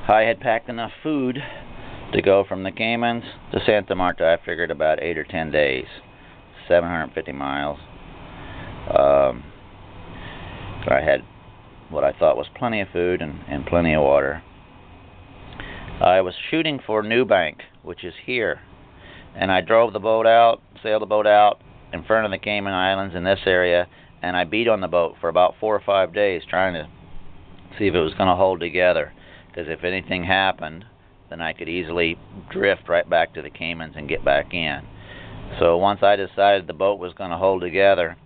I had packed enough food to go from the Caymans to Santa Marta. I figured about 8 or 10 days, 750 miles. I had what I thought was plenty of food and plenty of water. I was shooting for New Bank, which is here, and I drove the boat out, sailed the boat out in front of the Cayman Islands in this area, and I beat on the boat for about 4 or 5 days trying to see if it was going to hold together, because if anything happened, then I could easily drift right back to the Caymans and get back in. So once I decided the boat was going to hold together,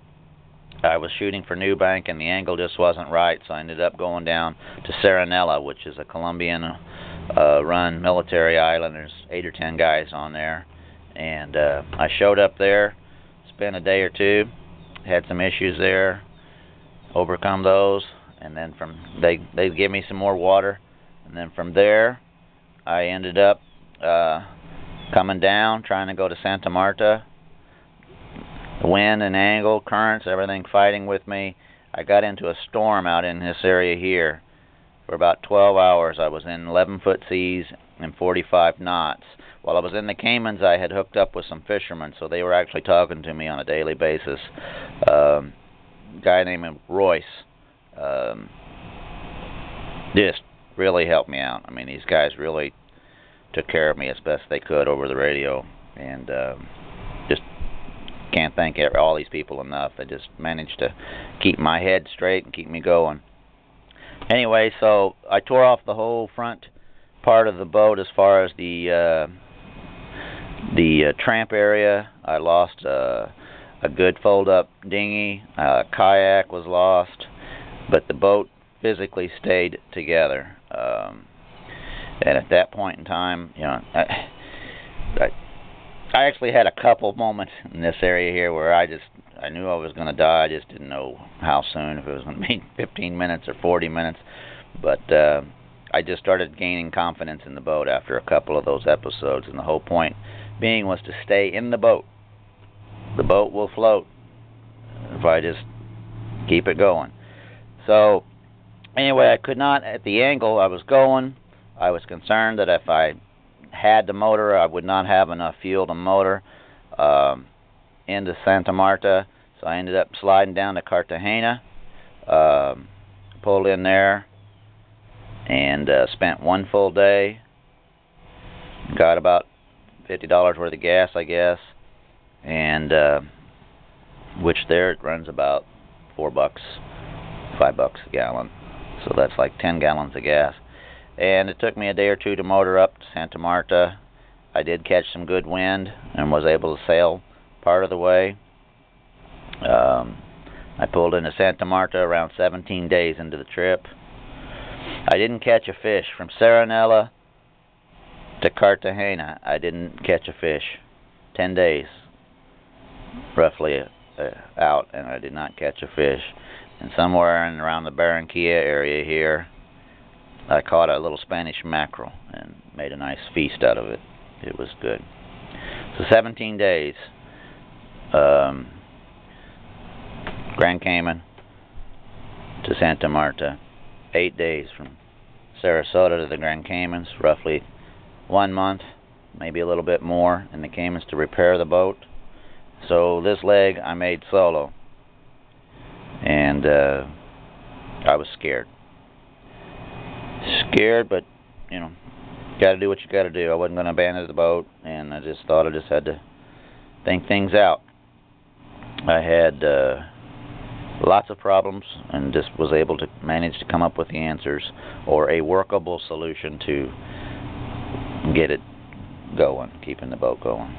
I was shooting for New Bank, and the angle just wasn't right, so I ended up going down to Serenella, which is a Colombian run military island. There's 8 or 10 guys on there, and I showed up there, spent a day or two, had some issues there, overcome those, and then they gave me some more water, and then from there I ended up coming down, trying to go to Santa Marta. Wind and angle, currents, everything fighting with me. I got into a storm out in this area here. For about 12 hours I was in 11-foot seas and 45 knots. While I was in the Caymans, I had hooked up with some fishermen, so they were actually talking to me on a daily basis. A guy named Royce just really helped me out. I mean, these guys really took care of me as best they could over the radio, and just can't thank all these people enough. They just managed to keep my head straight and keep me going. Anyway, so I tore off the whole front part of the boat as far as the tramp area. I lost a good fold-up dinghy. Kayak was lost, but the boat physically stayed together. And at that point in time, you know, I actually had a couple moments in this area here where I knew I was going to die. I just didn't know how soon, if it was going to be 15 minutes or 40 minutes. But I just started gaining confidence in the boat after a couple of those episodes, and the whole point being was to stay in the boat. The boat will float if I just keep it going. So anyway, I could not, at the angle I was going, I was concerned that if I had the motor, I would not have enough fuel to motor into Santa Marta, so I ended up sliding down to Cartagena, pulled in there, and spent one full day, got about $50 worth of gas, I guess, and which there it runs about $4, $5 a gallon, so that's like 10 gallons of gas. And it took me a day or two to motor up to Santa Marta. I did catch some good wind and was able to sail part of the way. I pulled into Santa Marta around 17 days into the trip. I didn't catch a fish. From Serenella to Cartagena, I didn't catch a fish. 10 days, roughly, out, and I did not catch a fish. And somewhere in around the Barranquilla area here, I caught a little Spanish mackerel and made a nice feast out of it. It was good. So 17 days. Grand Cayman to Santa Marta. 8 days from Sarasota to the Grand Caymans. Roughly 1 month, maybe a little bit more, in the Caymans to repair the boat. So this leg I made solo. And I was scared. But you know, got to do what you got to do. I wasn't going to abandon the boat, and I just thought I just had to think things out. I had lots of problems, and just was able to manage to come up with the answers, or a workable solution to get it going, keeping the boat going.